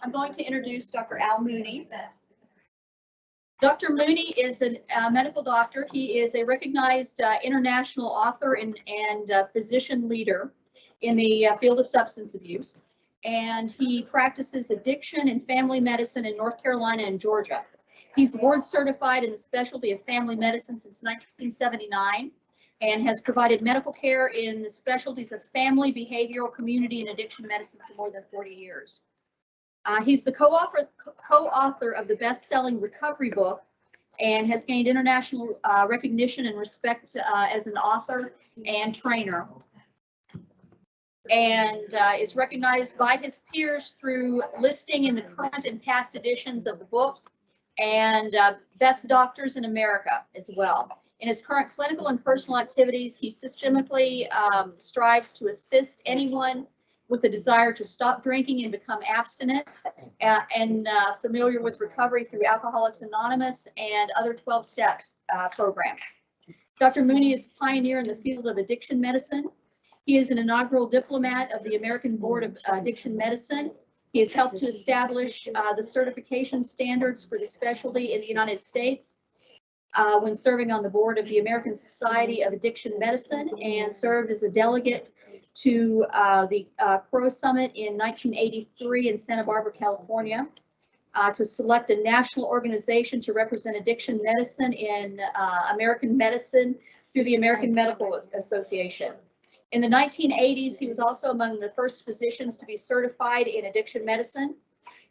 I'm going to introduce Dr. Al Mooney. Dr. Mooney is a medical doctor. He is a recognized international author and physician leader in the field of substance abuse. And he practices addiction and family medicine in North Carolina and Georgia. He's board certified in the specialty of family medicine since 1979 and has provided medical care in the specialties of family, behavioral, community, and addiction medicine for more than 40 years. He's the co-author of the best-selling recovery book and has gained international recognition and respect as an author and trainer, and is recognized by his peers through listing in the current and past editions of the book and Best Doctors in America as well. In his current clinical and personal activities, he systemically strives to assist anyone with a desire to stop drinking and become abstinent and familiar with recovery through Alcoholics Anonymous and other 12 steps programs. Dr. Mooney is a pioneer in the field of addiction medicine. He is an inaugural diplomat of the American Board of Addiction Medicine. He has helped to establish the certification standards for the specialty in the United States when serving on the board of the American Society of Addiction Medicine, and served as a delegate to the CRO Summit in 1983 in Santa Barbara, California, to select a national organization to represent addiction medicine in American medicine through the American Medical Association. In the 1980s, he was also among the first physicians to be certified in addiction medicine.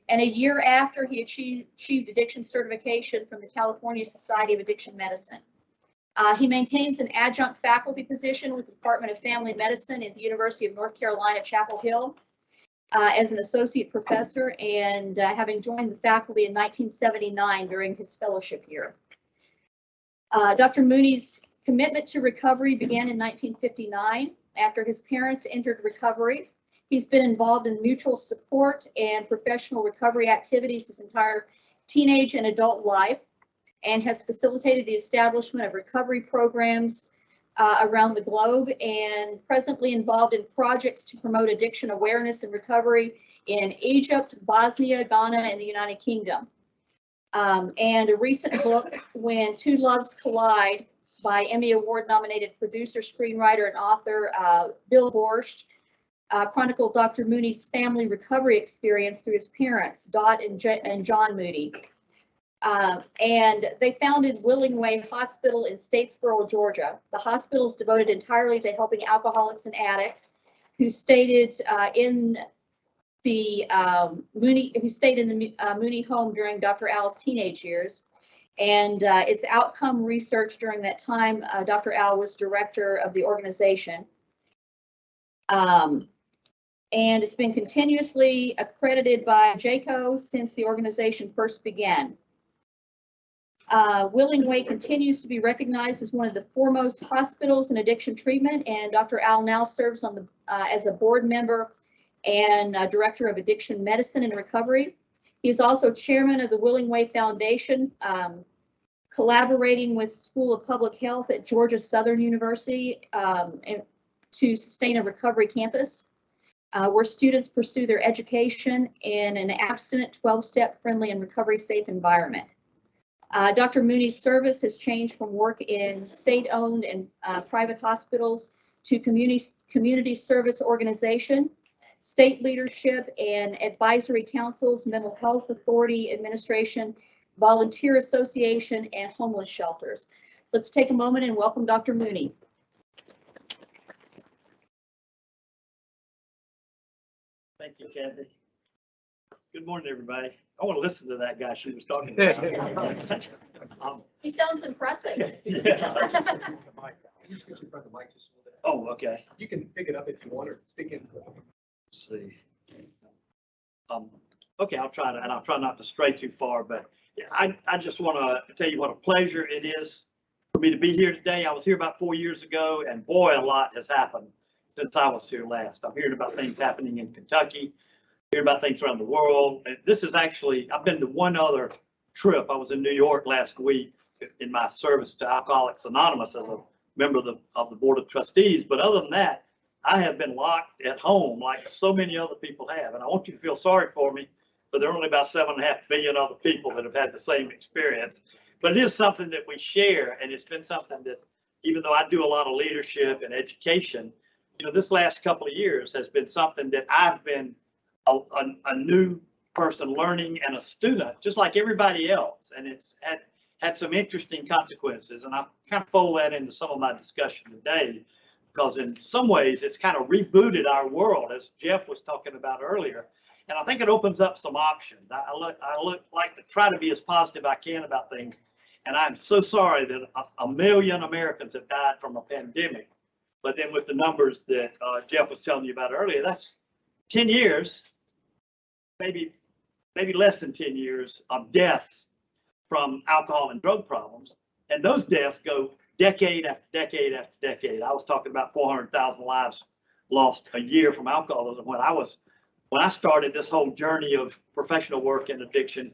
And a year after, he achieved addiction certification from the California Society of Addiction Medicine. He maintains an adjunct faculty position with the Department of Family Medicine at the University of North Carolina, Chapel Hill, as an associate professor, and having joined the faculty in 1979 during his fellowship year. Dr. Mooney's commitment to recovery began in 1959 after his parents entered recovery. He's been involved in mutual support and professional recovery activities his entire teenage and adult life, and has facilitated the establishment of recovery programs around the globe, and presently involved in projects to promote addiction awareness and recovery in Egypt, Bosnia, Ghana, and the United Kingdom. And a recent book, When Two Loves Collide, by Emmy Award nominated producer, screenwriter, and author Bill Borscht, chronicled Dr. Mooney's family recovery experience through his parents, Dot and John Mooney. And they founded Willing Way Hospital in Statesboro, Georgia. The hospital is devoted entirely to helping alcoholics and addicts who stayed in the Mooney home during Dr. Al's teenage years. And its outcome research during that time, Dr. Al was director of the organization. And it's been continuously accredited by JACO since the organization first began. Willing Way continues to be recognized as one of the foremost hospitals in addiction treatment, and Dr. Al now serves on the as a board member and director of addiction medicine and recovery. He is also chairman of the Willing Way Foundation, collaborating with School of Public Health at Georgia Southern University to sustain a recovery campus, where students pursue their education in an abstinent, 12-step friendly and recovery safe environment. Dr. Mooney's service has changed from work in state-owned and private hospitals to community service organization, state leadership and advisory councils, mental health authority administration, volunteer association, and homeless shelters. Let's take a moment and welcome Dr. Mooney. Thank you, Kathy. Good morning, everybody. I want to listen to that guy she was talking about. He sounds impressive. Oh, okay. You can pick it up if you want or speak into it. Let's see. Okay, I'll try to, and I'll try not to stray too far, but I just want to tell you what a pleasure it is for me to be here today. I was here about 4 years ago, and boy, a lot has happened since I was here last. I'm hearing about things happening in Kentucky, hearing about things around the world. And this is actually, I've been to one other trip. I was in New York last week in my service to Alcoholics Anonymous as a member of the Board of Trustees. But other than that, I have been locked at home like so many other people have. And I want you to feel sorry for me but there are only about 7.5 billion other people that have had the same experience. But it is something that we share, and it's been something that, even though I do a lot of leadership and education, you know, this last couple of years has been something that I've been a new person learning and a student, just like everybody else. And it's had some interesting consequences. And I kind of fold that into some of my discussion today, because in some ways it's kind of rebooted our world, as Jeff was talking about earlier. And I think it opens up some options. I like to try to be as positive I can about things. And I'm so sorry that a million Americans have died from a pandemic. But then with the numbers that Jeff was telling you about earlier, that's 10 years, maybe less than 10 years of deaths from alcohol and drug problems. And those deaths go decade after decade after decade. I was talking about 400,000 lives lost a year from alcoholism when I started this whole journey of professional work in addiction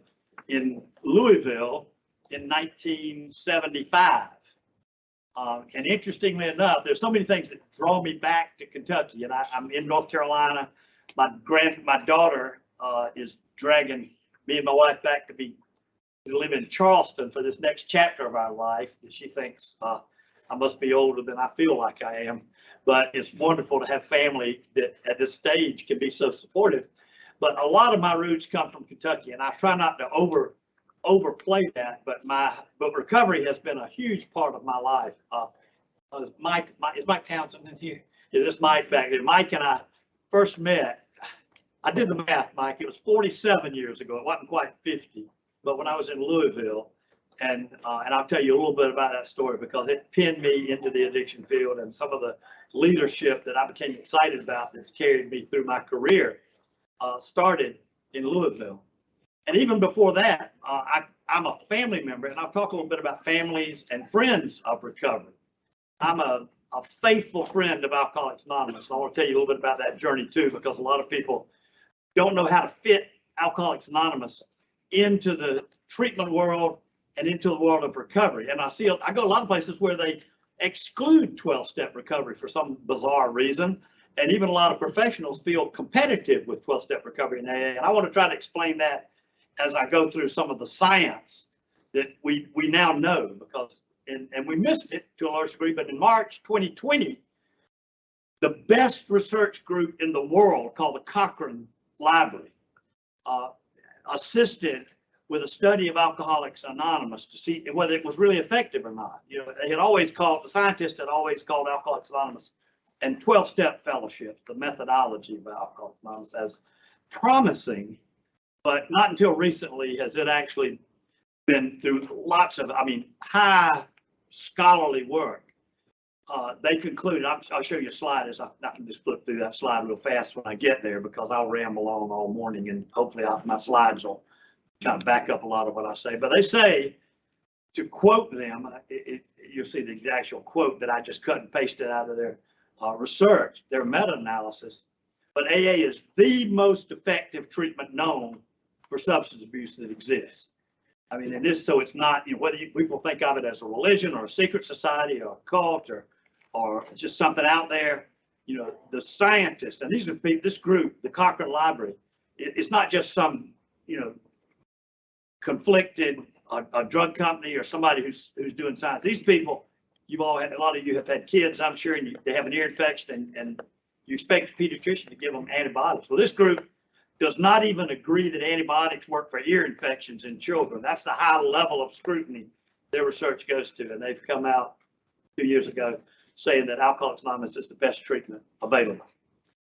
in Louisville in 1975. And interestingly enough, there's so many things that draw me back to Kentucky. And I'm in North Carolina. My daughter is dragging me and my wife back to live in Charleston for this next chapter of our life. That she thinks I must be older than I feel like I am. But it's wonderful to have family that at this stage can be so supportive. But a lot of my roots come from Kentucky, and I try not to overplay that. But recovery has been a huge part of my life. Is Mike Townsend in here? Yeah, this Mike back there. Mike and I first met. I did the math, Mike. It was 47 years ago. It wasn't quite 50. But when I was in Louisville, and I'll tell you a little bit about that story because it pinned me into the addiction field, and some of the leadership that I became excited about that's carried me through my career started in Louisville. And even before that, I'm a family member, and I'll talk a little bit about families and friends of recovery. I'm a faithful friend of Alcoholics Anonymous, and I want to tell you a little bit about that journey too, because a lot of people don't know how to fit Alcoholics Anonymous into the treatment world and into the world of recovery. And I go a lot of places where they exclude 12-step recovery for some bizarre reason. And even a lot of professionals feel competitive with 12-step recovery in AA. And I want to try to explain that as I go through some of the science that we now know, because, and we missed it to a large degree, but in March 2020, the best research group in the world called the Cochrane Library assisted with a study of Alcoholics Anonymous to see whether it was really effective or not. You know, the scientists had always called Alcoholics Anonymous and 12-step fellowship, the methodology of Alcoholics Anonymous, as promising, but not until recently has it actually been through lots of, high scholarly work. They concluded, I'll show you a slide as I can just flip through that slide real fast when I get there, because I'll ramble on all morning and hopefully my slides will kind of back up a lot of what I say. But they say, to quote them, you'll see the actual quote that I just cut and pasted out of their research, their meta-analysis, but AA is the most effective treatment known for substance abuse that exists. And so it's not, whether people think of it as a religion or a secret society or a cult or just something out there, the scientists, and these are people, this group, the Cochrane Library, it's not just some, conflicted a drug company or somebody who's doing science. These people, a lot of you have had kids, I'm sure, and they have an ear infection, and you expect a pediatrician to give them antibiotics. Well, this group does not even agree that antibiotics work for ear infections in children. That's the high level of scrutiny their research goes to. And they've come out 2 years ago saying that Alcoholics Anonymous is the best treatment available.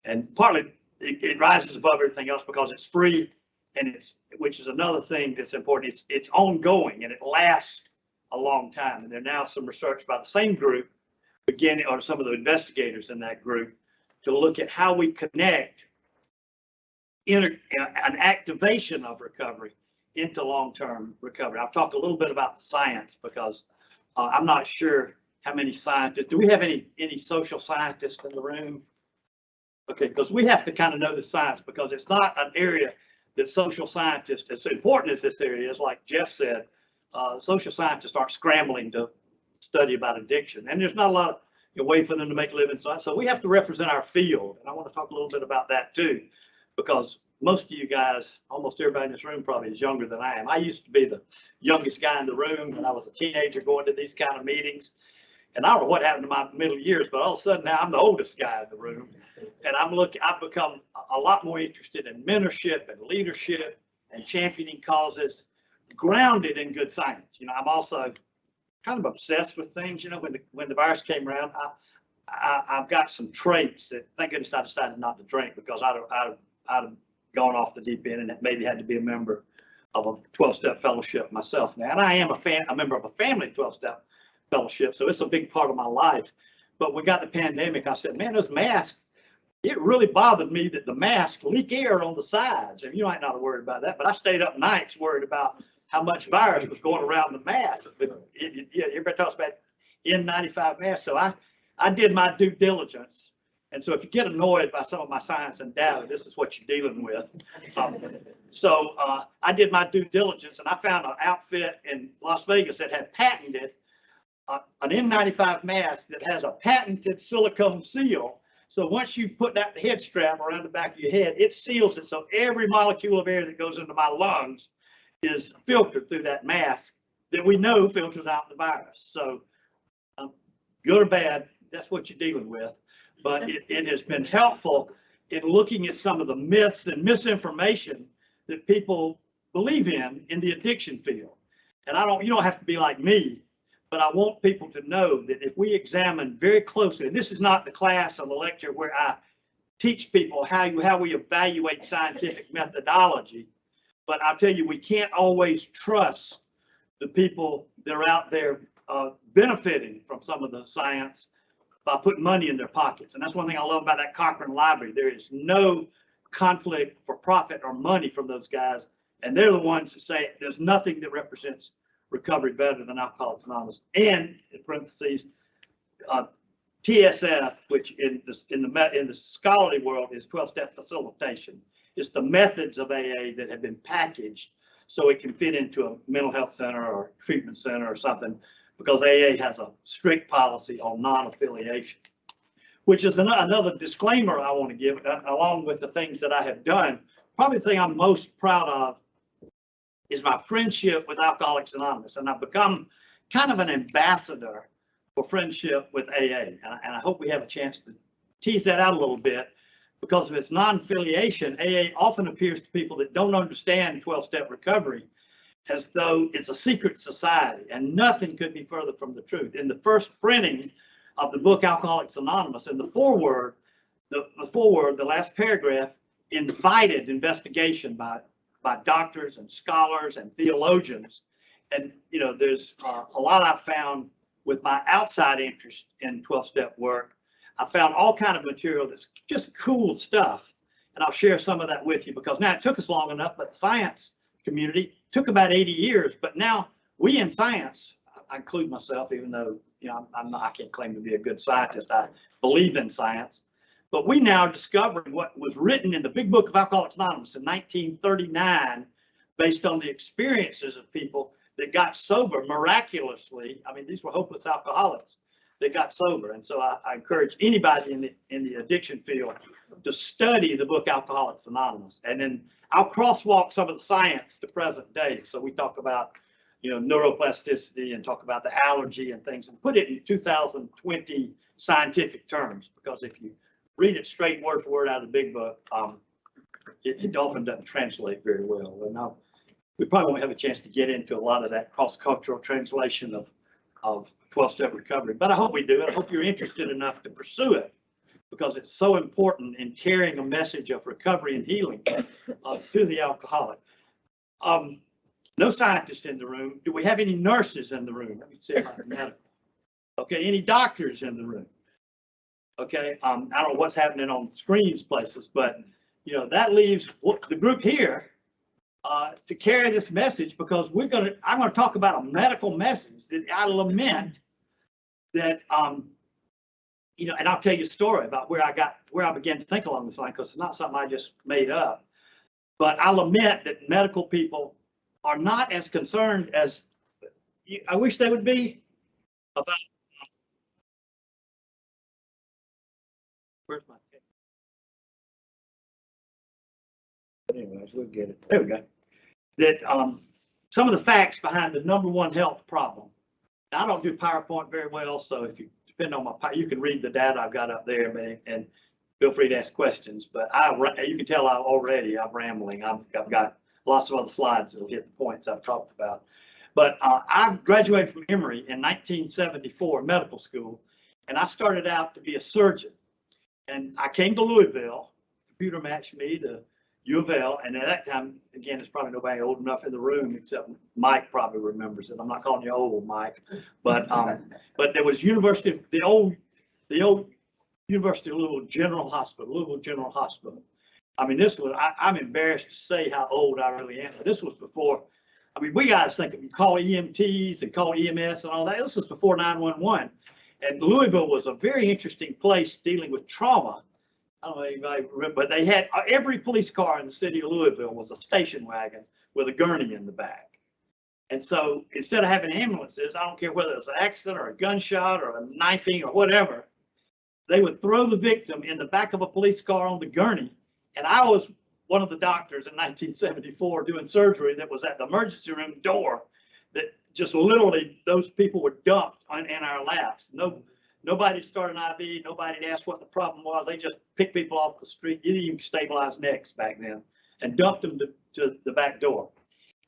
And partly it rises above everything else because it's free, and which is another thing that's important. It's ongoing and it lasts a long time. And there's now some research by the same group, or some of the investigators in that group, to look at how we connect an activation of recovery into long-term recovery. I'll talk a little bit about the science because I'm not sure how many scientists. Do we have any social scientists in the room? Okay, because we have to kind of know the science, because it's not an area that social scientists, as important as this area is, like Jeff said, social scientists aren't scrambling to study about addiction, and there's not a lot of way for them to make a living. So we have to represent our field, and I want to talk a little bit about that too, because most of you guys, almost everybody in this room probably is younger than I am. I used to be the youngest guy in the room when I was a teenager going to these kind of meetings. And I don't know what happened to my middle years, but all of a sudden now I'm the oldest guy in the room. And I've become a lot more interested in mentorship and leadership and championing causes grounded in good science. You know, I'm also kind of obsessed with things. You know, when the virus came around, I've got some traits that, thank goodness I decided not to drink, because I'd have gone off the deep end and maybe had to be a member of a 12-step fellowship myself now. And I am a member of a family 12-step fellowship, so it's a big part of my life. But we got the pandemic, I said, man, those masks, it really bothered me that the masks leak air on the sides. And you might not have worried about that, but I stayed up nights worried about how much virus was going around the mask. Everybody talks about N95 masks. So I did my due diligence. And so if you get annoyed by some of my science and data, this is what you're dealing with. So I did my due diligence, and I found an outfit in Las Vegas that had patented an N95 mask that has a patented silicone seal. So once you put that head strap around the back of your head, it seals it. So every molecule of air that goes into my lungs is filtered through that mask that we know filters out the virus. So good or bad, that's what you're dealing with. But it has been helpful in looking at some of the myths and misinformation that people believe in the addiction field. And you don't have to be like me, but I want people to know that if we examine very closely, and this is not the class or the lecture where I teach people how we evaluate scientific methodology, but I'll tell you, we can't always trust the people that are out there benefiting from some of the science by putting money in their pockets. And that's one thing I love about that Cochrane Library. There is no conflict for profit or money from those guys. And they're the ones who say there's nothing that represents recovery better than Alcoholics Anonymous. And in parentheses, TSF, which in the scholarly world is 12-step facilitation. It's the methods of AA that have been packaged so it can fit into a mental health center or treatment center or something, because AA has a strict policy on non-affiliation, which is another disclaimer I want to give, along with the things that I have done. Probably the thing I'm most proud of is my friendship with Alcoholics Anonymous, and I've become kind of an ambassador for friendship with AA, and I hope we have a chance to tease that out a little bit, because of its non-affiliation. AA often appears to people that don't understand 12-step recovery as though it's a secret society, and nothing could be further from the truth. In the first printing of the book Alcoholics Anonymous, in the foreword, the last paragraph invited investigation by doctors and scholars and theologians. And you know, there's a lot I've found with my outside interest in 12-step work. I found all kind of material that's just cool stuff, and I'll share some of that with you, because now it took us long enough, but the science community took about 80 years. But now we in science, I include myself, even though I can't claim to be a good scientist. I believe in science, but we now discovering what was written in the big book of Alcoholics Anonymous in 1939, based on the experiences of people that got sober miraculously. I mean, these were hopeless alcoholics that got sober. And so I encourage anybody in the addiction field to study the book Alcoholics Anonymous. And then I'll crosswalk some of the science to present day. So we talk about, you know, neuroplasticity and talk about the allergy and things, and put it in 2020 scientific terms, because if you read it straight word for word out of the big book, it often doesn't translate very well. And now we probably won't have a chance to get into a lot of that cross-cultural translation of 12-step recovery, but I hope we do. I hope you're interested enough to pursue it, because it's so important in carrying a message of recovery and healing to the alcoholic. No scientists in the room. Do we have any nurses in the room? Let me see if I can have it. Okay, any doctors in the room? Okay, I don't know what's happening on screens places, but you know, that leaves the group here to carry this message, because I'm going to talk about a medical message that I lament that, you know, and I'll tell you a story about where I began to think along this line, because it's not something I just made up. But I lament that medical people are not as concerned as I wish they would be about. Where's my? anyways, we'll get it. There we go. That some of the facts behind the #1 health problem. Now, I don't do PowerPoint very well, so if you depend on you can read the data I've got up there, and feel free to ask questions. But you can tell I'm rambling. I've got lots of other slides that'll hit the points I've talked about. But I graduated from Emory in 1974, medical school, and I started out to be a surgeon. And I came to Louisville, computer matched me to U of L, and at that time, again, there's probably nobody old enough in the room except Mike probably remembers it. I'm not calling you old, Mike, but there was the old University of Louisville General Hospital. I mean, this was, I'm embarrassed to say how old I really am. But this was before, I mean, we guys think of you call EMTs and call EMS and all that. This was before 911. And Louisville was a very interesting place dealing with trauma. I don't know if anybody remember, but they had every police car in the city of Louisville was a station wagon with a gurney in the back. And so instead of having ambulances, I don't care whether it was an accident or a gunshot or a knifing or whatever, they would throw the victim in the back of a police car on the gurney. And I was one of the doctors in 1974 doing surgery that was at the emergency room door that just literally those people were dumped in our laps. Nobody started an IV. Nobody asked what the problem was. They just picked people off the street. You didn't even stabilize necks back then, and dumped them to the back door.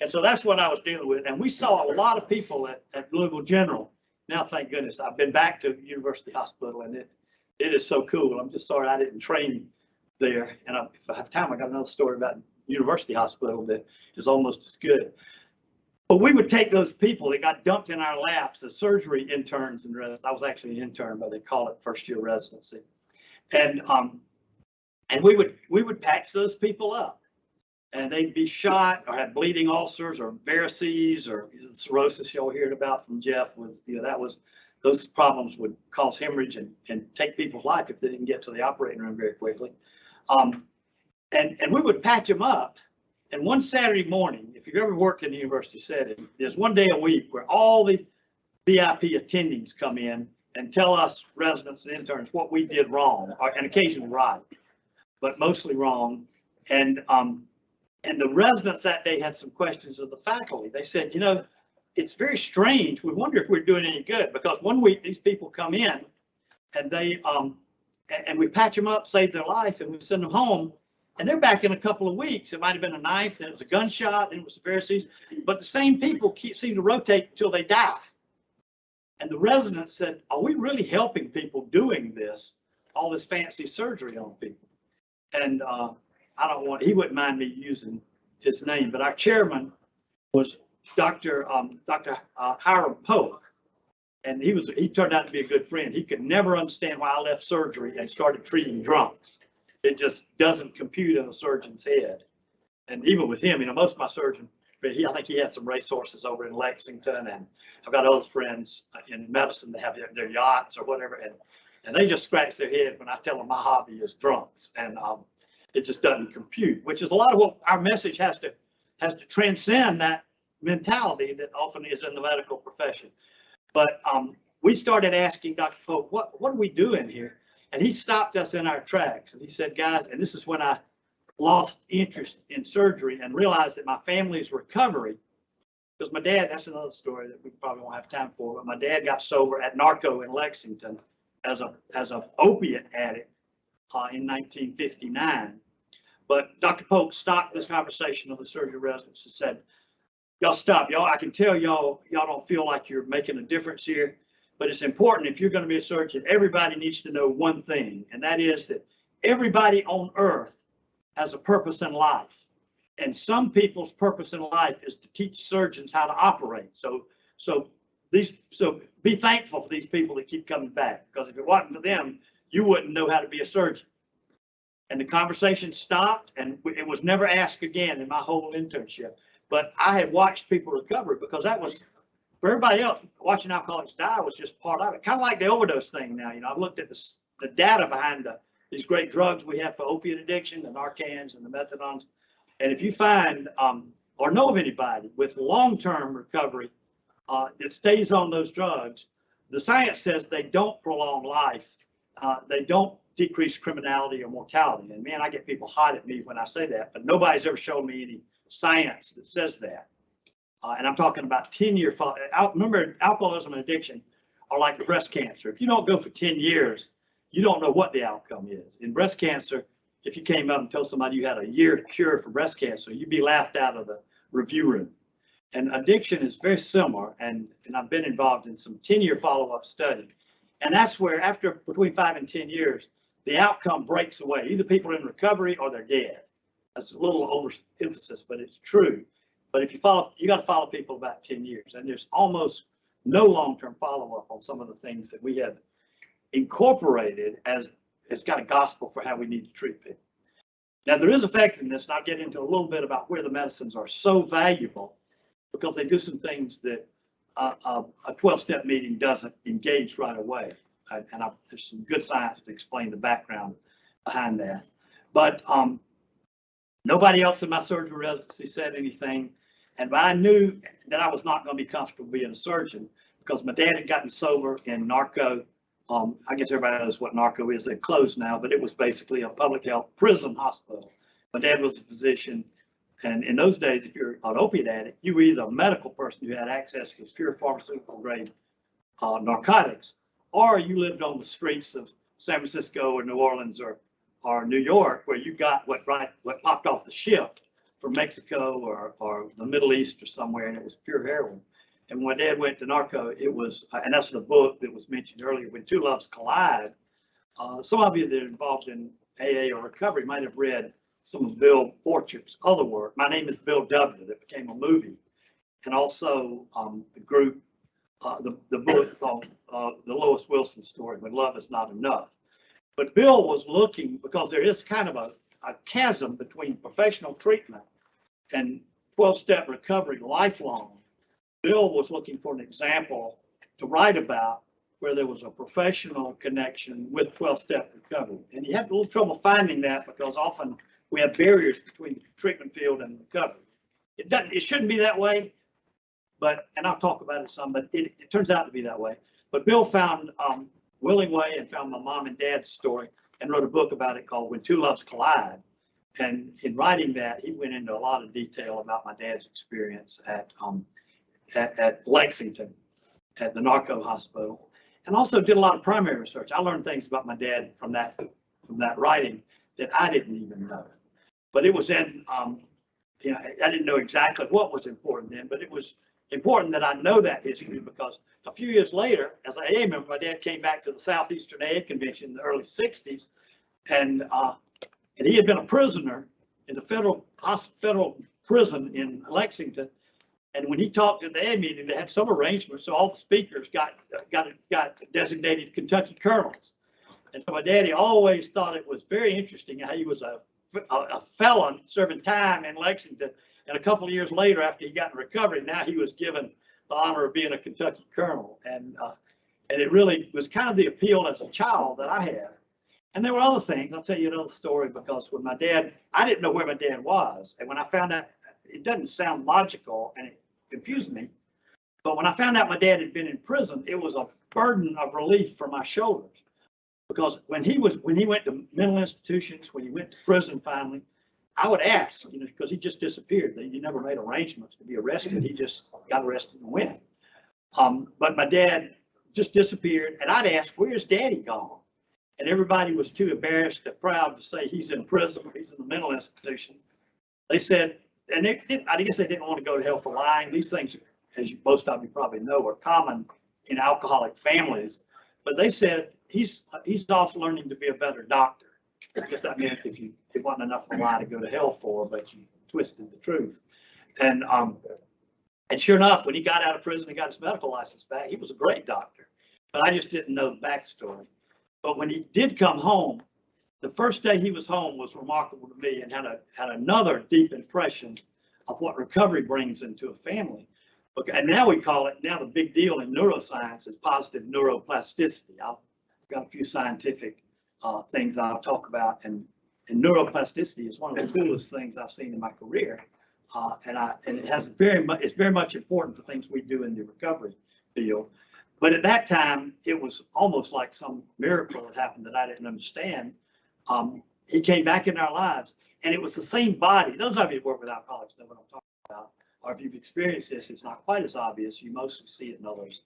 And so that's what I was dealing with. And we saw a lot of people at Louisville General. Now, thank goodness, I've been back to University Hospital, and it is so cool. I'm just sorry I didn't train there. And if I have time, I got another story about University Hospital that is almost as good. But we would take those people that got dumped in our laps as surgery interns and residents. I was actually an intern, but they call it first-year residency. And we would patch those people up, and they'd be shot or have bleeding ulcers or varices or cirrhosis y'all heard about from Jeff. Those problems would cause hemorrhage and take people's life if they didn't get to the operating room very quickly. And we would patch them up. And one Saturday morning, if you've ever worked in a university setting, there's one day a week where all the VIP attendings come in and tell us residents and interns what we did wrong, and occasionally right, but mostly wrong. And the residents that day had some questions of the faculty. They said, it's very strange. We wonder if we're doing any good, because one week these people come in and they and we patch them up, save their life, and we send them home. And they're back in a couple of weeks. It might have been a knife, then it was a gunshot, then it was varices. But the same people seem to rotate until they die. And the residents said, are we really helping people doing this, all this fancy surgery on people? And he wouldn't mind me using his name, but our chairman was Dr. Hiram Polk. And he turned out to be a good friend. He could never understand why I left surgery and started treating drunks. It just doesn't compute in a surgeon's head. And even with him, most of my surgeons, I think he had some racehorses over in Lexington, and I've got other friends in medicine that have their yachts or whatever, and they just scratch their head when I tell them my hobby is drunks, and it just doesn't compute, which is a lot of what our message has to transcend that mentality that often is in the medical profession. But we started asking Dr. Polk, what are we doing here? And he stopped us in our tracks, and he said, guys, and this is when I lost interest in surgery and realized that my family's recovery, because my dad, that's another story that we probably won't have time for, but my dad got sober at Narco in Lexington as a opiate addict in 1959. But Dr. Polk stopped this conversation of the surgery residents and said, y'all stop, y'all, I can tell y'all don't feel like you're making a difference here. But it's important, if you're going to be a surgeon, everybody needs to know one thing, and that is that everybody on earth has a purpose in life. And some people's purpose in life is to teach surgeons how to operate. So be thankful for these people that keep coming back, because if it wasn't for them, you wouldn't know how to be a surgeon. And the conversation stopped, and it was never asked again in my whole internship. But I had watched people recover, because that was, for everybody else, watching alcoholics die was just part of it. Kind of like the overdose thing now. I've looked at the data behind these great drugs we have for opiate addiction, the Narcans and the methadones. And if you find or know of anybody with long-term recovery that stays on those drugs, the science says they don't prolong life. They don't decreased criminality or mortality. And man, I get people hot at me when I say that, but nobody's ever shown me any science that says that. And I'm talking about 10-year follow. Remember, alcoholism and addiction are like breast cancer. If you don't go for 10 years, you don't know what the outcome is. In breast cancer, if you came up and told somebody you had a year to cure for breast cancer, you'd be laughed out of the review room. And addiction is very similar, and I've been involved in some 10-year follow-up study. And that's where after between 5 and 10 years, the outcome breaks away. Either people are in recovery or they're dead. That's a little overemphasis, but it's true. But if you follow, you got to follow people about 10 years, and there's almost no long-term follow-up on some of the things that we have incorporated as it's got a gospel for how we need to treat people. Now, there is effectiveness, and I'll get into a little bit about where the medicines are so valuable because they do some things that a 12-step meeting doesn't engage right away. There's some good science to explain the background behind that. But nobody else in my surgery residency said anything. But I knew that I was not going to be comfortable being a surgeon because my dad had gotten sober in narco. I guess everybody knows what narco is. They've closed now, but it was basically a public health prison hospital. My dad was a physician. And in those days, if you're an opiate addict, you were either a medical person who had access to pure pharmaceutical grade narcotics, or you lived on the streets of San Francisco or New Orleans or New York, where you got what popped off the ship from Mexico or the Middle East or somewhere, and it was pure heroin. And when my dad went to narco, it was, and that's the book that was mentioned earlier, When Two Loves Collide. Some of you that are involved in AA or recovery might have read some of Bill Borchardt's other work. My Name is Bill W. that became a movie, and also the group, the book called The Lois Wilson Story, When Love Is Not Enough. But Bill was looking, because there is kind of a chasm between professional treatment and 12-step recovery lifelong. Bill was looking for an example to write about where there was a professional connection with 12-step recovery. And he had a little trouble finding that because often we have barriers between the treatment field and recovery. It shouldn't be that way, and I'll talk about it some, but it turns out to be that way. But Bill found Willingway and found my mom and dad's story and wrote a book about it called When Two Loves Collide. And in writing that, he went into a lot of detail about my dad's experience at Lexington, at the narco hospital, and also did a lot of primary research. I learned things about my dad from that writing that I didn't even know. But it was in, I didn't know exactly what was important then, but it was important that I know that history because a few years later, as an AA member, my dad came back to the Southeastern AA Convention in the early 60s, and he had been a prisoner in the federal prison in Lexington. And when he talked at the AA meeting, they had some arrangements, so all the speakers got designated Kentucky colonels. And so my daddy always thought it was very interesting how he was a felon serving time in Lexington. And a couple of years later, after he got in recovery, now he was given the honor of being a Kentucky colonel. And it really was kind of the appeal as a child that I had. And there were other things. I'll tell you another story because when my dad, I didn't know where my dad was. And when I found out, it doesn't sound logical and it confused me. But when I found out my dad had been in prison, it was a burden of relief for my shoulders. Because when he went to mental institutions, when he went to prison finally, I would ask, because he just disappeared. He never made arrangements to be arrested. He just got arrested and went. But my dad just disappeared, and I'd ask, "Where's Daddy gone?" And everybody was too embarrassed and proud to say he's in prison, he's in the mental institution. They said, and I guess they didn't want to go to hell for lying. These things, as most of you probably know, are common in alcoholic families. But they said he's off learning to be a better doctor. I guess that meant it wasn't enough of a lie to go to hell for, but you twisted the truth. And sure enough, when he got out of prison and got his medical license back, he was a great doctor. But I just didn't know the backstory. But when he did come home, the first day he was home was remarkable to me and had another deep impression of what recovery brings into a family. And now we call it, now the big deal in neuroscience is positive neuroplasticity. I've got a few scientific things I'll talk about, and neuroplasticity is one of the coolest things I've seen in my career, and it's very much important for things we do in the recovery field. But at that time, it was almost like some miracle had happened that I didn't understand. He came back in our lives, and it was the same body. Those of you who work with alcoholics know what I'm talking about. Or if you've experienced this, it's not quite as obvious. You mostly see it in others.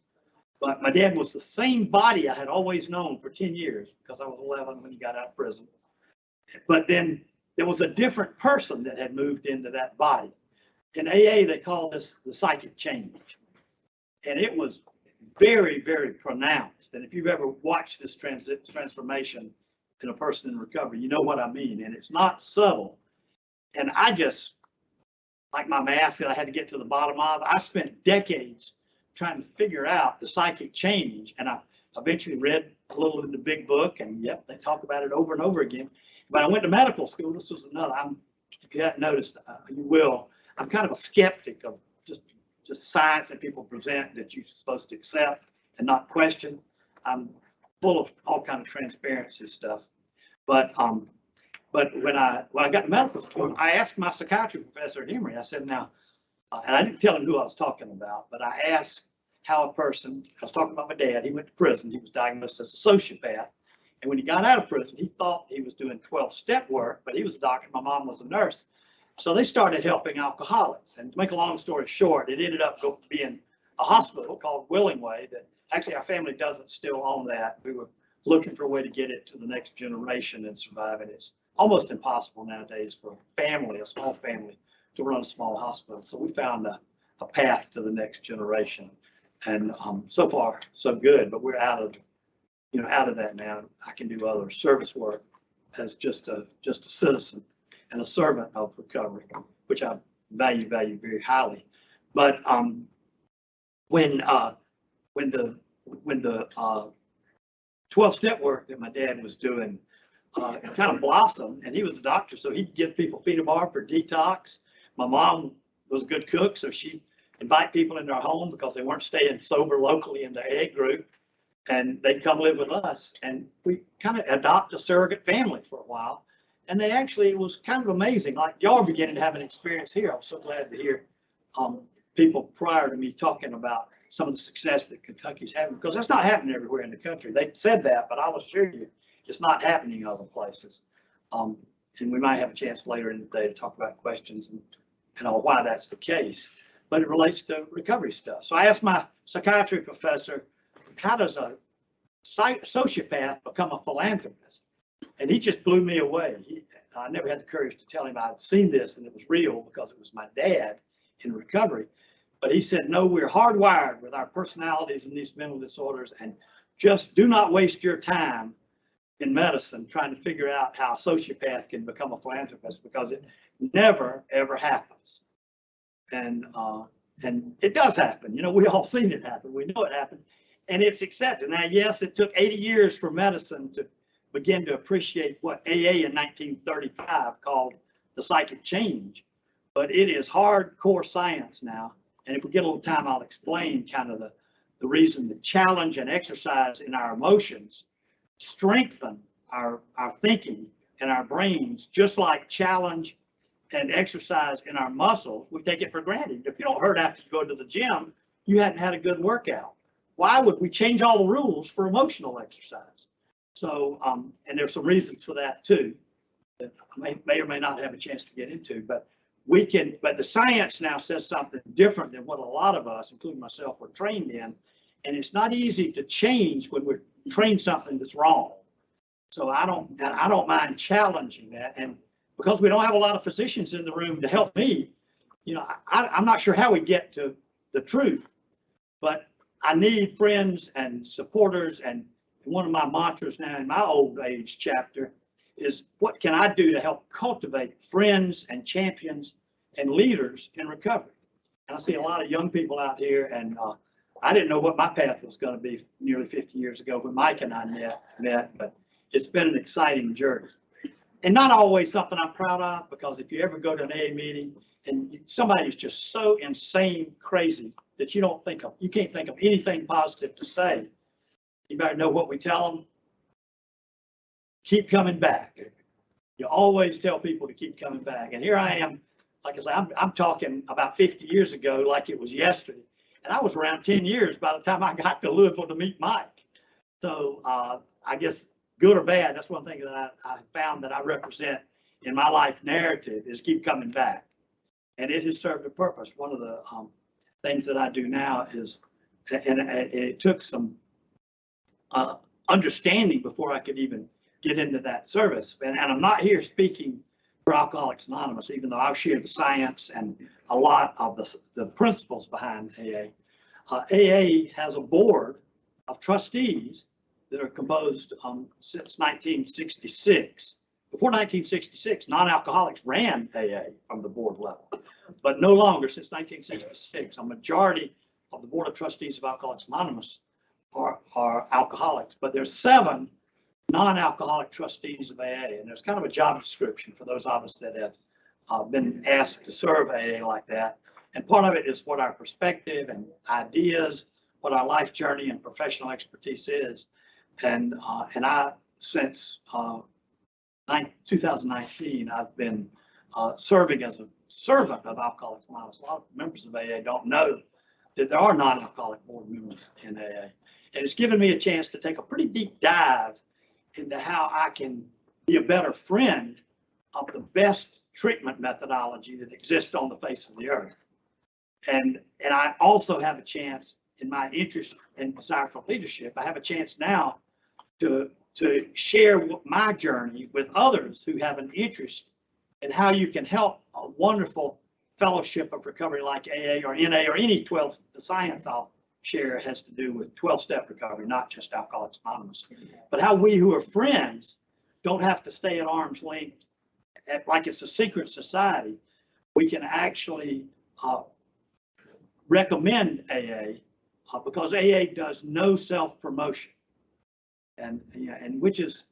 But my dad was the same body I had always known for 10 years because I was 11 when he got out of prison. But then there was a different person that had moved into that body. In AA, they call this the psychic change. And it was very, very pronounced. And if you've ever watched this transformation in a person in recovery, you know what I mean. And it's not subtle. And I just, like my math that I had to get to the bottom of, I spent decades trying to figure out the psychic change. And I eventually read a little in the big book, and yep, they talk about it over and over again. But I went to medical school. This was another, if you haven't noticed, you will. I'm kind of a skeptic of just science that people present that you're supposed to accept and not question. I'm full of all kind of transparency stuff. But when I got to medical school, I asked my psychiatry professor at Emory, I said, now, and I didn't tell him who I was talking about, but I asked how a person, I was talking about my dad, he went to prison, he was diagnosed as a sociopath. And when he got out of prison, he thought he was doing 12-step work, but he was a doctor, my mom was a nurse. So they started helping alcoholics. And to make a long story short, it ended up being a hospital called Willingway that actually our family doesn't still own that. We were looking for a way to get it to the next generation and survive it. It's almost impossible nowadays for a family, a small family, to run a small hospital. So we found a path to the next generation. And so far, so good, but we're out of that now. I can do other service work as just a citizen and a servant of recovery, which I value very highly. But when the 12-step work that my dad was doing kind of blossomed, and he was a doctor, so he'd give people phenobarb for detox. My mom was a good cook, so she'd invite people into our home because they weren't staying sober locally in their ag group, and they'd come live with us, and we kind of adopt a surrogate family for a while. And they actually, it was kind of amazing. Like y'all are beginning to have an experience here. I'm so glad to hear people prior to me talking about some of the success that Kentucky's having, because that's not happening everywhere in the country. They said that, but I'll assure you, it's not happening in other places. And we might have a chance later in the day to talk about questions and all why that's the case. But it relates to recovery stuff. So I asked my psychiatry professor, how does a sociopath become a philanthropist? And he just blew me away. I never had the courage to tell him I'd seen this and it was real because it was my dad in recovery. But he said, no, we're hardwired with our personalities and these mental disorders, and just do not waste your time in medicine trying to figure out how a sociopath can become a philanthropist, because it never, ever happens. And it does happen. You know, we all seen it happen. We know it happened, and it's accepted. Now, yes, it took 80 years for medicine to begin to appreciate what AA in 1935 called the psychic change, but it is hardcore science now. And if we get a little time, I'll explain kind of the reason the challenge and exercise in our emotions strengthen our thinking and our brains, just like challenge and exercise in our muscles. We take it for granted. If you don't hurt after you go to the gym, you hadn't had a good workout. Why would we change all the rules for emotional exercise? So, and there's some reasons for that too, that I may or may not have a chance to get into, but the science now says something different than what a lot of us, including myself, were trained in. And it's not easy to change when we're trained something that's wrong. So I don't mind challenging that. And because we don't have a lot of physicians in the room to help me, you know, I'm not sure how we get to the truth, but I need friends and supporters. And one of my mantras now in my old age chapter is, what can I do to help cultivate friends and champions and leaders in recovery? And I see a lot of young people out here, and I didn't know what my path was going to be nearly 50 years ago when Mike and I met, but it's been an exciting journey. And not always something I'm proud of, because if you ever go to an AA meeting and somebody's just so insane crazy that you can't think of anything positive to say, you better know what we tell them. Keep coming back. You always tell people to keep coming back. And here I am, like I said, I'm talking about 50 years ago like it was yesterday. And I was around 10 years by the time I got to Louisville to meet Mike. So I guess good or bad, that's one thing that I found that I represent in my life narrative is keep coming back. And it has served a purpose. One of the things that I do now is, and it took some understanding before I could even get into that service. And I'm not here speaking for Alcoholics Anonymous, even though I've shared the science and a lot of the principles behind AA. AA has a board of trustees that are composed since 1966. Before 1966, non-alcoholics ran AA from the board level, but no longer since 1966. A majority of the board of trustees of Alcoholics Anonymous are alcoholics, but there's 7 non-alcoholic trustees of AA, and there's kind of a job description for those of us that have been asked to serve AA like that. And part of it is what our perspective and ideas, what our life journey and professional expertise is. And I, since 2019, I've been serving as a servant of Alcoholics Anonymous. A lot of members of AA don't know that there are non-alcoholic board members in AA. And it's given me a chance to take a pretty deep dive into how I can be a better friend of the best treatment methodology that exists on the face of the earth. And I also have a chance, in my interest and desire for leadership, I have a chance now to share my journey with others who have an interest in how you can help a wonderful fellowship of recovery like AA or NA or any 12. The science I'll share has to do with 12-step recovery, not just Alcoholics Anonymous, but how we who are friends don't have to stay at arm's length like it's a secret society. We can actually recommend AA because AA does no self-promotion, and which is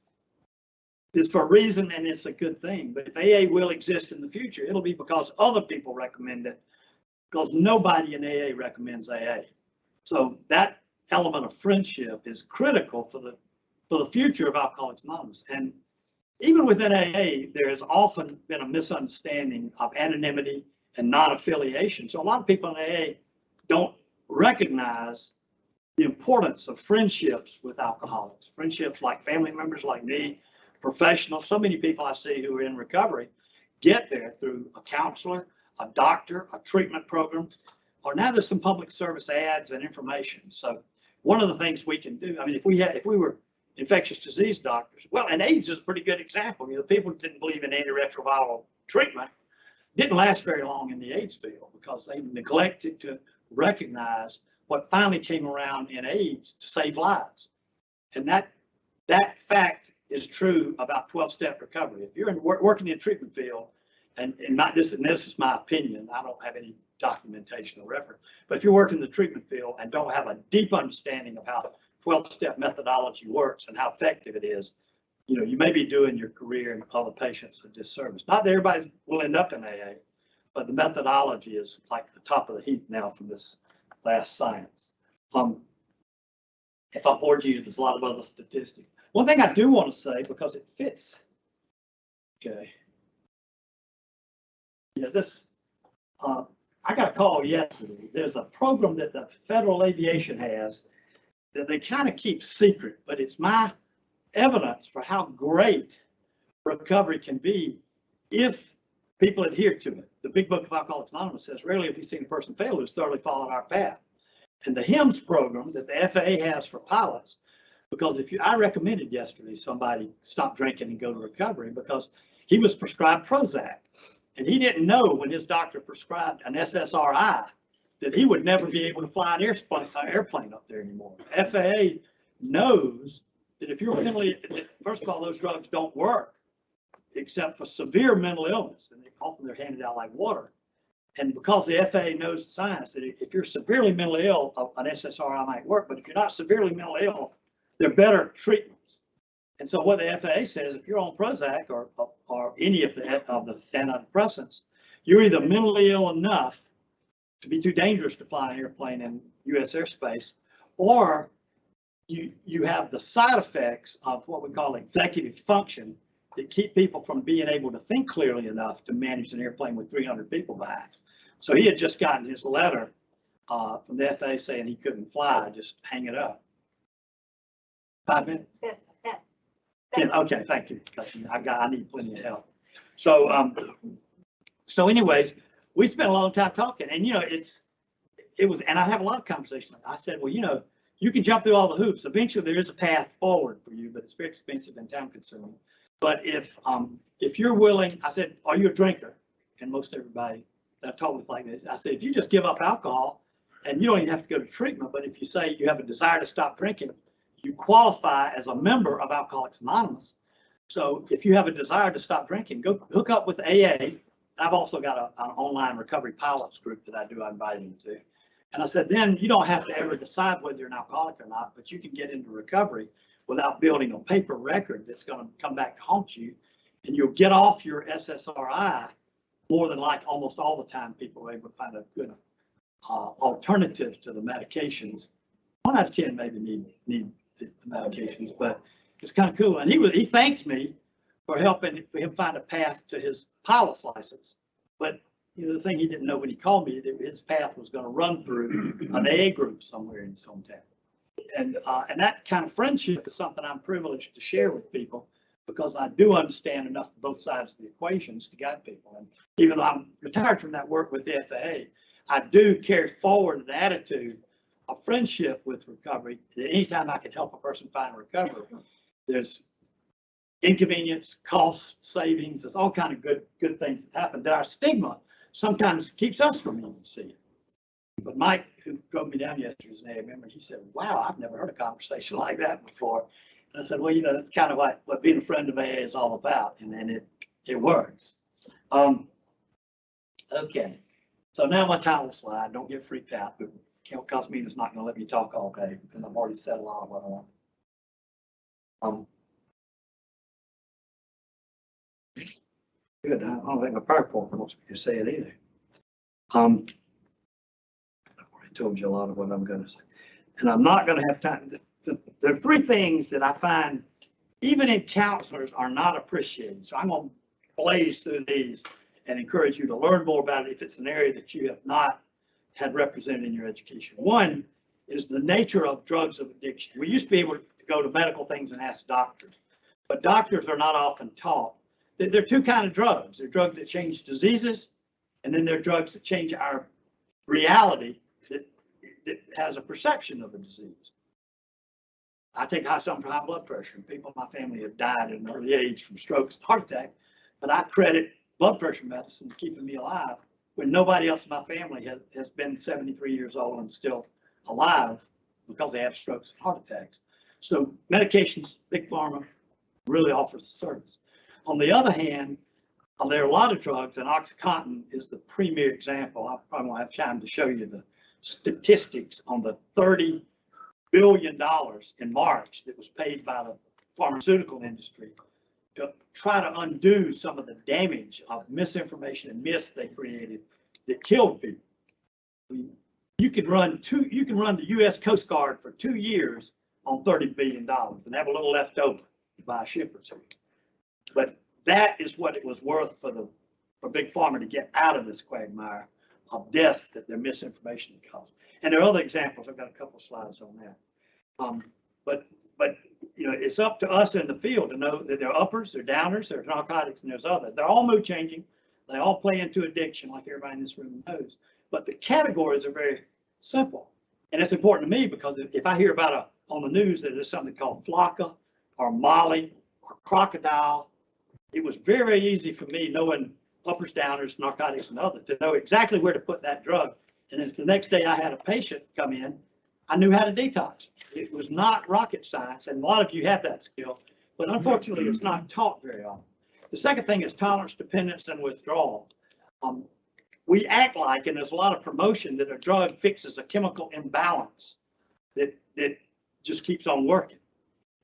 for a reason, and it's a good thing. But if AA will exist in the future, it'll be because other people recommend it, because nobody in AA recommends AA. So that element of friendship is critical for the future of Alcoholics Anonymous. And even within AA, there has often been a misunderstanding of anonymity and non-affiliation. So a lot of people in AA don't recognize the importance of friendships with alcoholics, friendships like family members like me, professionals. So many people I see who are in recovery get there through a counselor, a doctor, a treatment program, or now there's some public service ads and information. So one of the things we can do, I mean, if we were infectious disease doctors, well, and AIDS is a pretty good example. You know, people who didn't believe in antiretroviral treatment didn't last very long in the AIDS field because they neglected to recognize what finally came around in AIDS to save lives. And that fact is true about 12-step recovery. If you're working in the treatment field, and this is my opinion, I don't have any documentation or reference, but if you're working in the treatment field and don't have a deep understanding of how 12-step methodology works and how effective it is, you know, you may be doing your career and other patients a disservice. Not that everybody will end up in AA, but the methodology is like the top of the heap now from this last science. If I bored you, there's a lot of other statistics. One thing I do want to say, because it fits, okay. Yeah, this, I got a call yesterday. There's a program that the Federal Aviation has that they kind of keep secret, but it's my evidence for how great recovery can be if people adhere to it. The Big Book of Alcoholics Anonymous says, rarely have we seen a person fail who's thoroughly followed our path. And the HIMSS program that the FAA has for pilots, because I recommended yesterday somebody stop drinking and go to recovery because he was prescribed Prozac. And he didn't know when his doctor prescribed an SSRI that he would never be able to fly an airplane up there anymore. FAA knows that if you're mentally, first of all, those drugs don't work except for severe mental illness, and often they're handed out like water. And because the FAA knows the science that if you're severely mentally ill, an SSRI might work, but if you're not severely mentally ill, they're better treatments. And so what the FAA says, if you're on Prozac or any of the antidepressants, you're either mentally ill enough to be too dangerous to fly an airplane in U.S. airspace, or you have the side effects of what we call executive function that keep people from being able to think clearly enough to manage an airplane with 300 people behind. So he had just gotten his letter from the FAA saying he couldn't fly, just hang it up. 5 minutes? Yeah, okay, thank you. I need plenty of help. So, so anyways, we spent a long time talking, and and I have a lot of conversations. I said, well, you can jump through all the hoops. Eventually there is a path forward for you, but it's very expensive and time consuming. But if you're willing, I said, are you a drinker? And most everybody that I talk with like this, I said, if you just give up alcohol, and you don't even have to go to treatment, but if you say you have a desire to stop drinking, you qualify as a member of Alcoholics Anonymous. So if you have a desire to stop drinking, go hook up with AA. I've also got an online recovery pilots group that I invite them to. And I said, then you don't have to ever decide whether you're an alcoholic or not, but you can get into recovery without building a paper record that's going to come back to haunt you. And you'll get off your SSRI more than like almost all the time people are able to find a good alternative to the medications. 1 out of 10 maybe need the medications, but it's kind of cool. And he thanked me for helping him find a path to his pilot's license. But the thing he didn't know when he called me, that his path was going to run through an AA group somewhere in his hometown. And that kind of friendship is something I'm privileged to share with people, because I do understand enough of both sides of the equations to guide people. And even though I'm retired from that work with the FAA, I do carry forward an attitude of friendship with recovery, that anytime I can help a person find recovery, there's inconvenience, cost savings, there's all kind of good things that happen that our stigma sometimes keeps us from even seeing. But Mike, who drove me down yesterday, as an AA member, he said, wow, I've never heard a conversation like that before. And I said, well, that's kind of what being a friend of AA is all about, and it works. Okay, so now my title slide, don't get freaked out, but because me it's not going to let me talk all day, because I've already said a lot of what I want. Good, I don't think my PowerPoint wants me to say it either. I've already told you a lot of what I'm going to say, and I'm not going to have time. There are 3 things that I find, even in counselors, are not appreciated. So I'm going to blaze through these and encourage you to learn more about it if it's an area that you have not had represented in your education. One is the nature of drugs of addiction. We used to be able to go to medical things and ask doctors, but doctors are not often taught. There are 2 kinds of drugs. There are drugs that change diseases, and then there are drugs that change our reality that has a perception of a disease. I take something for high blood pressure, and people in my family have died at an early age from strokes and heart attack, but I credit blood pressure medicine to keeping me alive when nobody else in my family has been 73 years old and still alive because they have strokes and heart attacks. So medications, big pharma really offers the service. On the other hand, there are a lot of drugs, and OxyContin is the premier example. I probably won't have time to show you the statistics on the $30 billion in March that was paid by the pharmaceutical industry to try to undo some of the damage of misinformation and myths they created that killed people. I mean, you can run the U.S. Coast Guard for 2 years on $30 billion and have a little left over to buy a ship or two. But that is what it was worth for Big Pharma to get out of this quagmire of deaths that their misinformation caused. And there are other examples. I've got a couple of slides on that. But it's up to us in the field to know that there are uppers, there are downers, there are narcotics, and there's others. They're all mood changing. They all play into addiction, like everybody in this room knows. But the categories are very simple. And it's important to me because if I hear about on the news that there's something called Flocka or Molly or Crocodile, it was very easy for me, knowing uppers, downers, narcotics, and others, to know exactly where to put that drug. And if the next day I had a patient come in, I knew how to detox. It was not rocket science, and a lot of you have that skill, but unfortunately it's not taught very often. The second thing is tolerance, dependence, and withdrawal. We act like, and there's a lot of promotion, that a drug fixes a chemical imbalance that just keeps on working.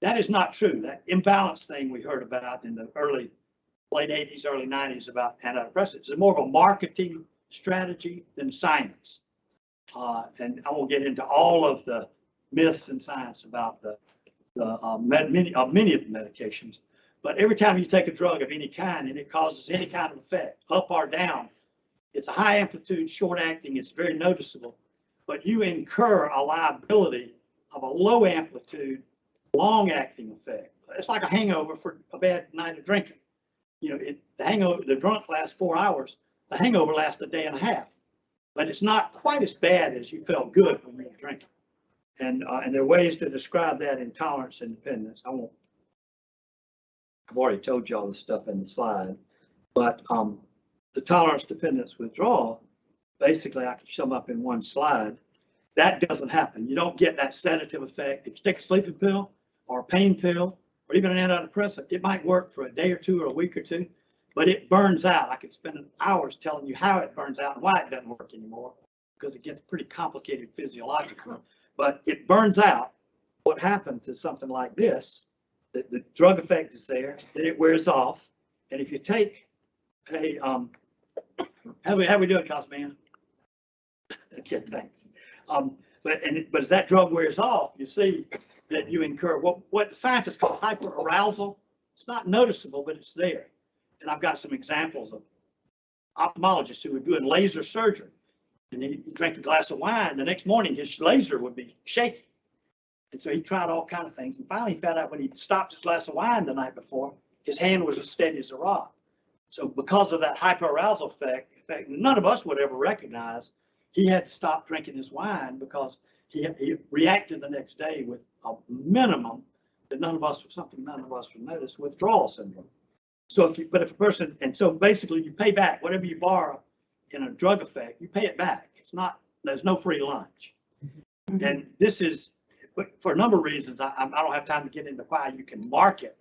That is not true. That imbalance thing we heard about in the late 80s, early 90s about antidepressants is more of a marketing strategy than science. And I won't get into all of the myths and science about many of the medications, but every time you take a drug of any kind and it causes any kind of effect, up or down, it's a high amplitude, short acting, it's very noticeable. but you incur a liability of a low amplitude, long acting effect. It's like a hangover for a bad night of drinking. You know, the hangover, the drunk lasts 4 hours, the hangover lasts a day and a half, but it's not quite as bad as you felt good when you were drinking. And there are ways to describe that in tolerance and dependence. I've already told you all the stuff in the slide, but the tolerance, dependence, withdrawal, basically I can sum up in one slide. That doesn't happen. You don't get that sedative effect. If you take a sleeping pill or a pain pill or even an antidepressant, it might work for a day or two or a week or two, but it burns out. I could spend hours telling you how it burns out and why it doesn't work anymore, because it gets pretty complicated physiologically, but it burns out. What happens is something like this. The drug effect is there, then it wears off. And if you take a, how we doing, Cosman? Okay, thanks. But as that drug wears off, you see that you incur what the scientists call hyperarousal. It's not noticeable, but it's there. And I've got some examples of ophthalmologists who were doing laser surgery, and then he drank a glass of wine. The next morning, his laser would be shaky. And so he tried all kinds of things. And finally, he found out when he stopped his glass of wine the night before, his hand was as steady as a rock. So because of that hyperarousal effect, none of us would ever recognize, he had to stop drinking his wine because he reacted the next day with a minimum that none of us would notice, withdrawal syndrome. So if a person, and so basically you pay back whatever you borrow in a drug effect, you pay it back. It's not, there's no free lunch. Mm-hmm. And this is, for a number of reasons, I don't have time to get into why you can market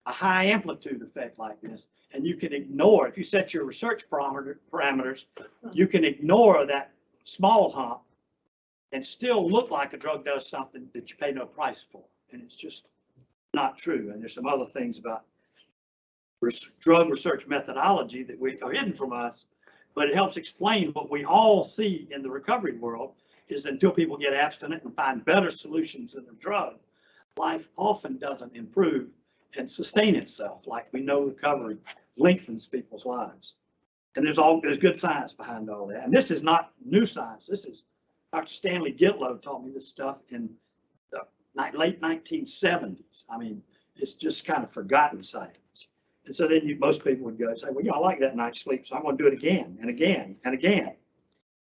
a high amplitude effect like this, and you can ignore, if you set your research parameters, you can ignore that small hump and still look like a drug does something that you pay no price for. And it's just not true. And there's some other things about drug research methodology that are hidden from us, but it helps explain what we all see in the recovery world is until people get abstinent and find better solutions in the drug, life often doesn't improve and sustain itself. Like we know recovery lengthens people's lives. And there's good science behind all that. And this is not new science. This is Dr. Stanley Gitlow taught me this stuff in the late 1970s. I mean, it's just kind of forgotten science. And so then most people would go and say, well, I like that night's sleep, so I'm going to do it again and again and again.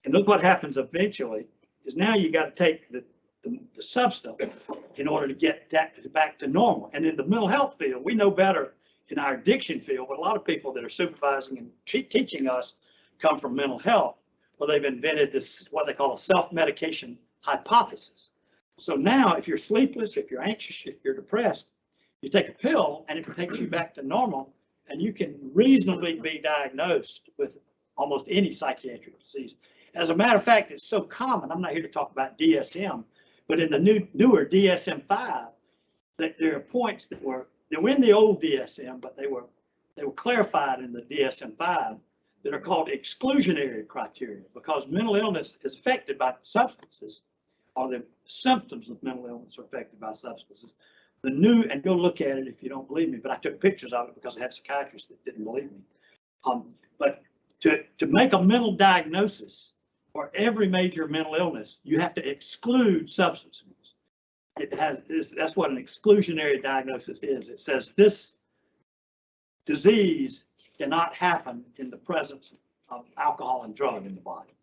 And look what happens eventually is now you got to take the substance in order to get that back to normal. And in the mental health field, we know better in our addiction field, but a lot of people that are supervising and teaching us come from mental health, where they've invented this, what they call a self-medication hypothesis. So now if you're sleepless, if you're anxious, if you're depressed, you take a pill and it takes you back to normal, and you can reasonably be diagnosed with almost any psychiatric disease. As a matter of fact, it's so common. I'm not here to talk about DSM, but in the newer DSM-5, that there are points that were in the old DSM, but they were clarified in the DSM-5 that are called exclusionary criteria, because mental illness is affected by substances, or the symptoms of mental illness are affected by substances. The new, and go look at it if you don't believe me, but I took pictures of it because I had psychiatrists that didn't believe me. But to make a mental diagnosis for every major mental illness, you have to exclude substance abuse. That's what an exclusionary diagnosis is. It says this disease cannot happen in the presence of alcohol and drug in the body.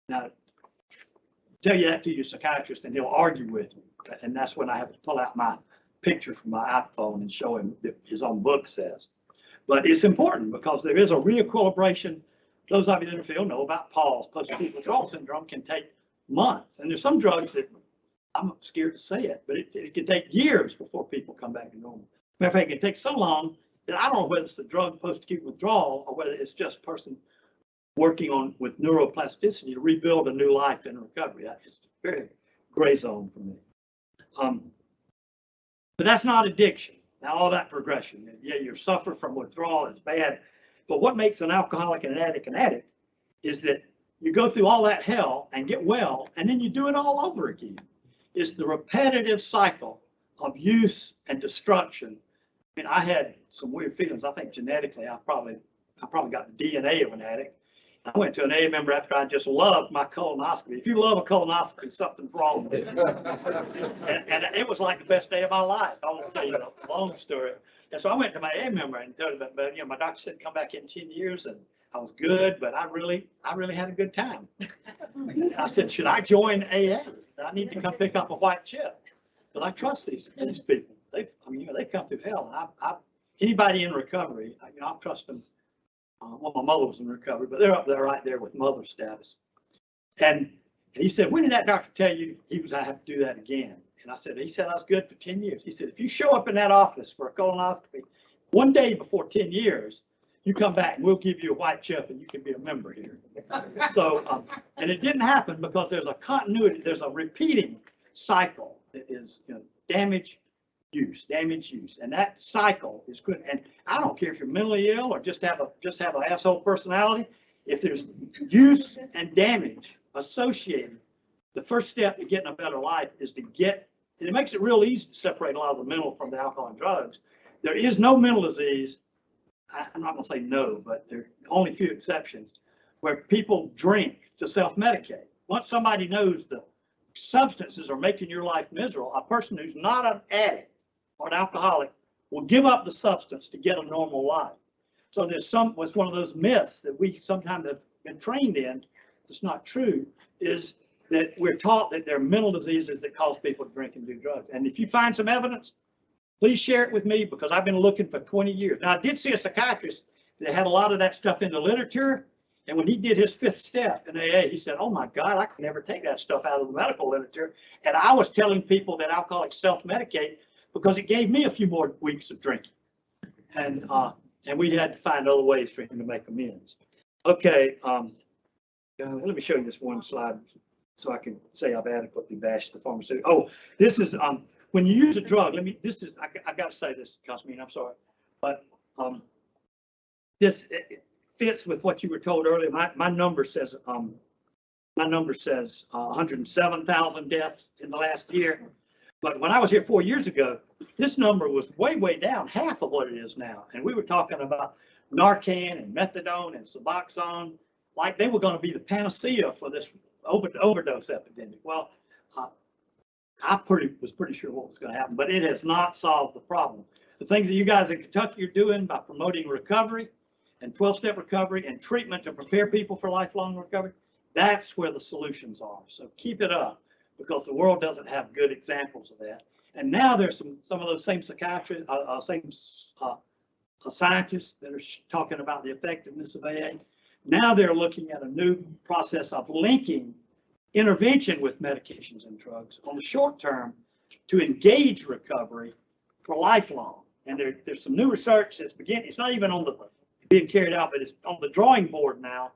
Now, tell you that to your psychiatrist and he'll argue with you. And that's when I have to pull out my picture from my iPhone and show him that his own book says. But it's important because there is a re-equilibration. Those of you that are in the field know about PAWS, post-acute withdrawal syndrome, can take months. And there's some drugs that, I'm scared to say it, but it can take years before people come back to normal. Matter of fact, it can take so long that I don't know whether it's the drug post-acute withdrawal or whether it's just a person working with neuroplasticity to rebuild a new life in recovery. It's a very gray zone for me. But that's not addiction. Now, all that progression, yeah, you suffer from withdrawal, it's bad. But what makes an alcoholic and an addict is that you go through all that hell and get well, and then you do it all over again. It's the repetitive cycle of use and destruction. I mean, I had some weird feelings. I think genetically, I probably got the DNA of an addict. I went to an AA member after I just loved my colonoscopy. If you love a colonoscopy, something's wrong with it. And it was like the best day of my life. I want to tell you a long story. And so I went to my AA member and told him, but my doctor said come back in 10 years, and I was good, but I really had a good time. And I said, should I join AA? I need to come pick up a white chip. But I trust these people. They've come through hell. And anybody in recovery, I trust them. Well, my mother was in recovery, but they're up there right there with mother status. And he said, when did that doctor tell you I have to do that again? And I said, he said I was good for 10 years. He said, if you show up in that office for a colonoscopy one day before 10 years, you come back and we'll give you a white chip and you can be a member here. So, and it didn't happen because there's a continuity, there's a repeating cycle that is, damage use, and that cycle is good. And I don't care if you're mentally ill or just have an asshole personality. If there's use and damage associated, the first step to getting a better life is to get, and it makes it real easy to separate a lot of the mental from the alcohol and drugs. There is no mental disease, I'm not gonna say no, but there are only a few exceptions, where people drink to self-medicate. Once somebody knows the substances are making your life miserable, a person who's not an addict or an alcoholic will give up the substance to get a normal life. So it's one of those myths that we sometimes have been trained in, it's not true, is that we're taught that there are mental diseases that cause people to drink and do drugs. And if you find some evidence, please share it with me, because I've been looking for 20 years. Now, I did see a psychiatrist that had a lot of that stuff in the literature. And when he did his 5th step in AA, he said, oh my God, I can never take that stuff out of the medical literature. And I was telling people that alcoholics self-medicate because it gave me a few more weeks of drinking. And we had to find other ways for him to make amends. Okay, let me show you this one slide so I can say I've adequately bashed the pharmaceutical. Oh, this is, when you use a drug, I got to say this, Cosmine, I'm sorry, but this it fits with what you were told earlier. My number says 107,000 deaths in the last year. But when I was here 4 years ago, this number was way, way down, half of what it is now. And we were talking about Narcan and methadone and Suboxone, like they were going to be the panacea for this overdose epidemic. Well, I was pretty sure what was going to happen, but it has not solved the problem. The things that you guys in Kentucky are doing by promoting recovery and 12-step recovery and treatment to prepare people for lifelong recovery, that's where the solutions are. So keep it up, because the world doesn't have good examples of that. And now there's some of those same psychiatrists, scientists that are talking about the effectiveness of AA. Now they're looking at a new process of linking intervention with medications and drugs on the short term to engage recovery for lifelong. And there's some new research that's beginning. It's not even being carried out, but it's on the drawing board now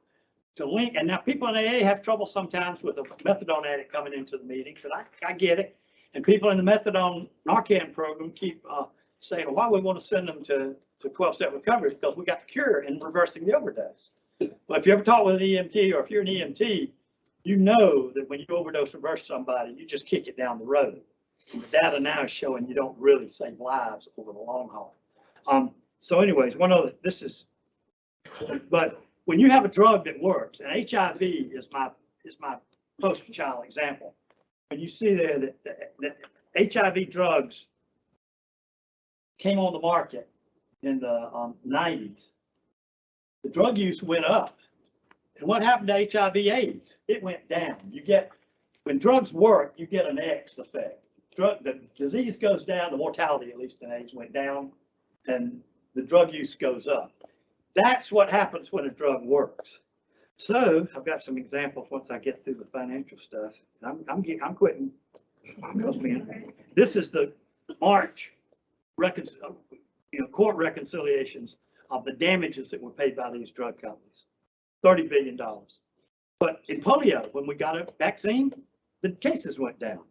to link. And now people in AA have trouble sometimes with a methadone addict coming into the meetings, and I get it. And people in the methadone Narcan program keep saying, well, why we want to send them to 12-step recovery, because we got the cure in reversing the overdose. Well, if you ever talk with an EMT, or if you're an EMT, you know that when you overdose reverse somebody, you just kick it down the road. And the data now is showing you don't really save lives over the long haul. So anyways, but when you have a drug that works, and HIV is my poster child example, when you see there that HIV drugs came on the market in the 90s, the drug use went up. And what happened to HIV/AIDS? It went down. When drugs work, you get an X effect. The disease goes down, the mortality, at least in AIDS, went down, and the drug use goes up. That's what happens when a drug works. So I've got some examples once I get through the financial stuff. I'm quitting. This is the March court reconciliations of the damages that were paid by these drug companies. $30 billion. But in polio, when we got a vaccine, the cases went down.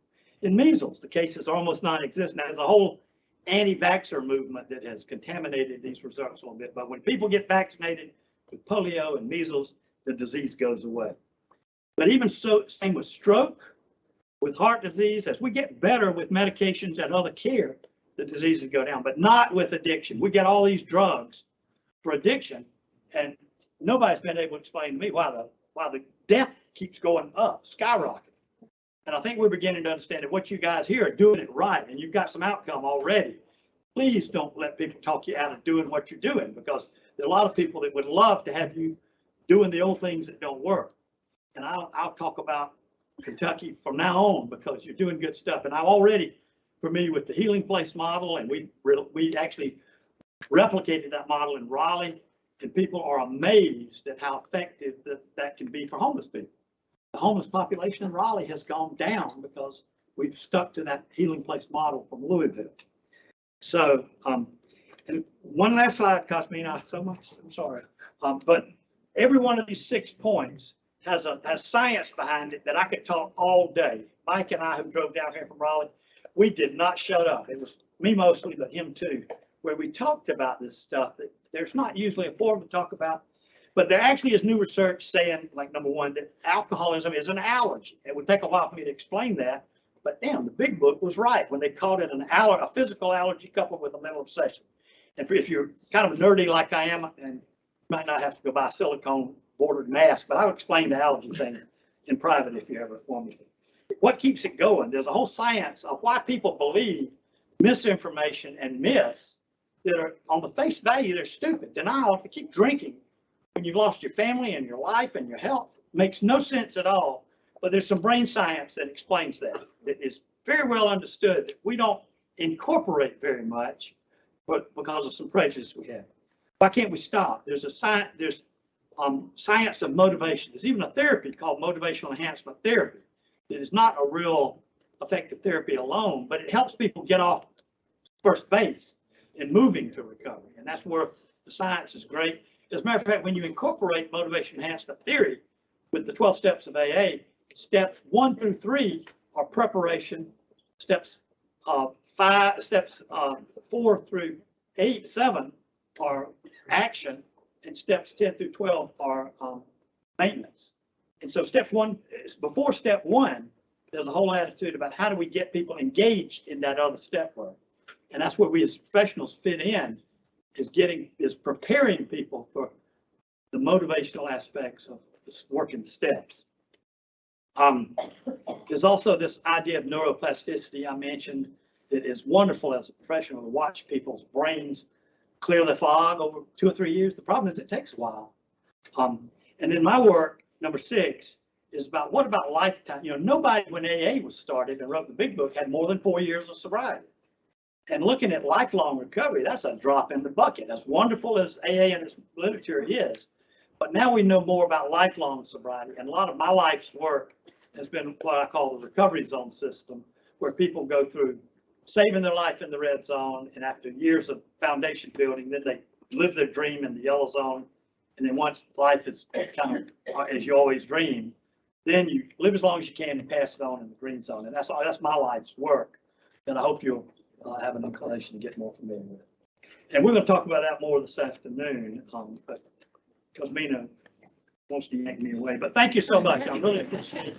In measles, the cases are almost non-existent. Now, there's a whole anti-vaxxer movement that has contaminated these results a little bit. But when people get vaccinated with polio and measles, the disease goes away. But even so, same with stroke, with heart disease. As we get better with medications and other care, the diseases go down, but not with addiction. We get all these drugs for addiction, and nobody's been able to explain to me why the death keeps going up, skyrocketing. And I think we're beginning to understand that what you guys here are doing it right, and you've got some outcome already. Please don't let people talk you out of doing what you're doing, because there are a lot of people that would love to have you doing the old things that don't work. And I'll talk about Kentucky from now on, because you're doing good stuff. And I'm already familiar with the Healing Place model, and we actually replicated that model in Raleigh, and people are amazed at how effective that can be for homeless people. The homeless population in Raleigh has gone down because we've stuck to that Healing Place model from Louisville. So, and one last slide, Cosmina, so much, I'm sorry. But every one of these 6 points has science behind it that I could talk all day. Mike and I, who drove down here from Raleigh, we did not shut up. It was me mostly, but him too, where we talked about this stuff that there's not usually a forum to talk about. But there actually is new research saying, like, number one, that alcoholism is an allergy. It would take a while for me to explain that, but damn, the big book was right when they called it a physical allergy coupled with a mental obsession. And if you're kind of nerdy like I am, and you might not have to go buy a silicone bordered mask, but I'll explain the allergy thing in private if you ever want me to. What keeps it going? There's a whole science of why people believe misinformation and myths that are on the face value, they're stupid. Denial, if you keep drinking when you've lost your family and your life and your health, makes no sense at all. But there's some brain science that explains that is very well understood, that we don't incorporate very much, but because of some prejudice we have. Why can't we stop? There's science of motivation. There's even a therapy called motivational enhancement therapy. It is not a real effective therapy alone, but it helps people get off first base and moving to recovery. And that's where the science is great. As a matter of fact, when you incorporate motivation enhancement theory with the 12 steps of AA, steps 1 through 3 are preparation. Steps 4 through 7 are action, and steps 10 through 12 are maintenance. And so before step 1, there's a whole attitude about how do we get people engaged in that other step work. And that's where we as professionals fit in, is preparing people for the motivational aspects of this working steps. There's also this idea of neuroplasticity I mentioned that is wonderful as a professional to watch people's brains clear the fog over 2 or 3 years. The problem is it takes a while. And then my work, number 6, is about what about lifetime? You know, nobody when AA was started and wrote the big book had more than 4 years of sobriety. And looking at lifelong recovery, that's a drop in the bucket. As wonderful as AA and its literature is, but now we know more about lifelong sobriety. And a lot of my life's work has been what I call the recovery zone system, where people go through saving their life in the red zone, and after years of foundation building, then they live their dream in the yellow zone. And then once life is kind of as you always dream, then you live as long as you can and pass it on in the green zone. And that's my life's work, and I hope you'll have an inclination to get more familiar with. And we're going to talk about that more this afternoon, but because Mina wants to yank me away. But thank you so much. I really appreciate it.